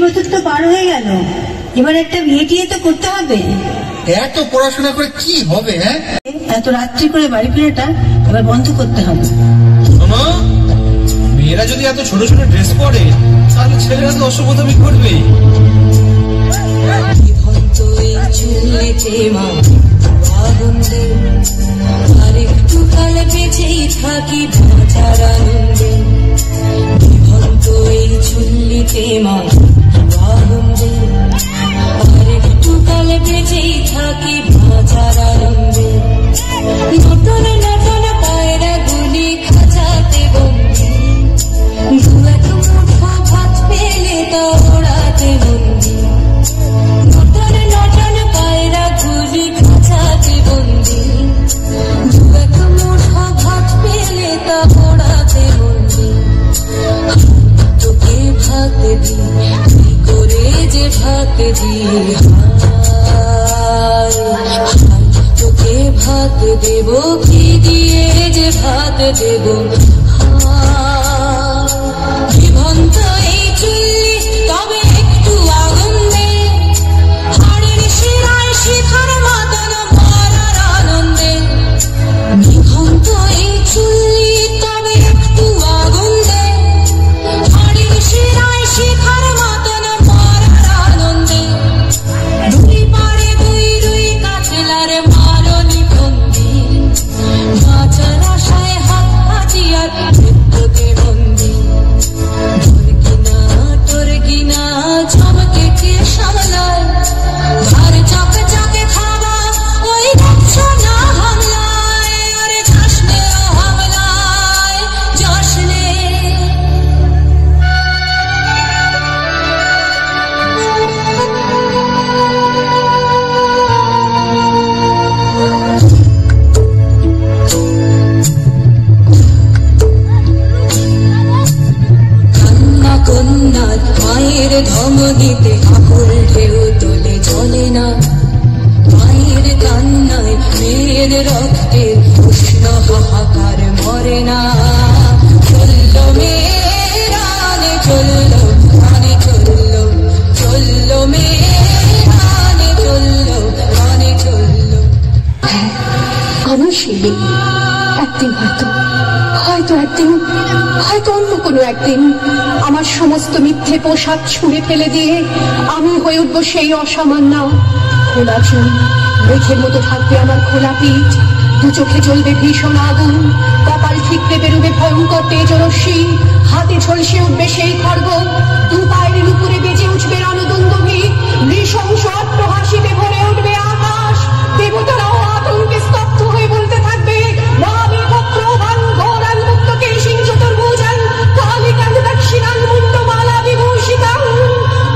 বছর তো পার হয়ে গেল, এবার একটা বিয়ে টিয়ে তো করতে হবে। এত পড়াশোনা করে কি হবে? হ্যাঁ, এত রাত্রি করে বাড়ি ফেরাটা এবার বন্ধ করতে হবে। শোনো, মেয়েরা যদি এত ছোট ছোট ড্রেস পরে তাহলে ছেলেরা তো অসভ্যতামি করবেই। আরেকটু কাল বেঁচেই থাকি বাঁচার আনন্দে, বিভক্ত এই চুল্লিতে মা আনন্দে, আরেকটু কাল বেঁচেই থাকি বাঁচার আনন্দে। নতুন নতুন পায়রা গুলি খাঁচাতে বন্দি, দু এক মুঠো ভাত পেলে তা ওড়াতে বন্দি। নতুন নতুন পায়রা গুলি খাঁচাতে বন্দি, দু এক মুঠো ভাত পেলে তা ওড়াতে বন্দি। তোকে ভাত দি কি করে যে ভাত দি, তোকে ভাত দেব কি দিয়ে যে ভাত দেব। জীবন্ত এই চুল্লি তবে একটু আগুন দে, হাড়ের শিরায় শিখার মতন মারার আনন্দে। জীবন্ত এই চুল্লি তবে একটু আগুন দে, হাড়ের শিরায় শিখার মতন মারার আনন্দে। দুই পাড়ে দুই দুই কাছেলার মারনি বন্দি, বাঁচার আশায় হাত হাতিয়ার মৃত্যুকে বন্দি। তোর কিনা চমকে কে সামলায়, ঘর চকে চকে খাওয়া ওই দেখছো না হামলায়। আরে যাসনে ও হামলায় যাসনে। কান্না কন্যার মায়ের ধমনীতে আকুল ঢেউ তোলে চলে না, মায়ের কান্নায় মেয়ের রক্তে উষ্ণ হাহাকার মরে না। চলল মেয়েরানে চলল, কানে চলল, চলল মেয়েরানে চলল, কানে চলল। আমি শিলি একদিন হয়তো একদিন হয়তো অন্য কোনো একদিন আমার সমস্ত মিথ্যে পোশাক ছুঁড়ে ফেলে দিয়ে আমি হয়ে উঠবো সেই অসামান্য। খোলা চুল, মেঘের মতো থাকবে আমার খোলা পিঠ, দু চোখে জ্বলবে ভীষণ আগুন, কপাল ঠিকতে বেরোবে ভয়ঙ্কর তেজরশ্মি, হাতে ঝলসে উঠবে সেই খড়গ, দু পায়ের উপরে বেজে উঠবে রণদুন্দুভি, নৃশংস অট্টহাসিতে ভরে উঠবে আকাশ। দেবতারাও আতঙ্কে স্তব্ধ হয়ে বলতে থাকবে,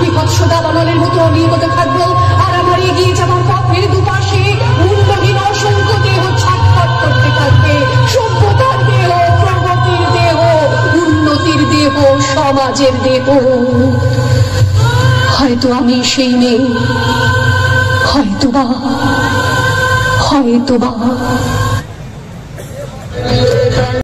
বিভৎসদাবানলের মতো অনিয়মিত থাকবো, আর আমার এগিয়ে যাবার পথের দুপাশে মুন্ডহীন অসংখ্য দেহ ছটফট করতে থাকবে। সভ্যতার দেহ, প্রগতির দেহ, উন্নতির দেহ, সমাজের দেহ। হয়তো আমি সেই মেয়ে, হয়তোবা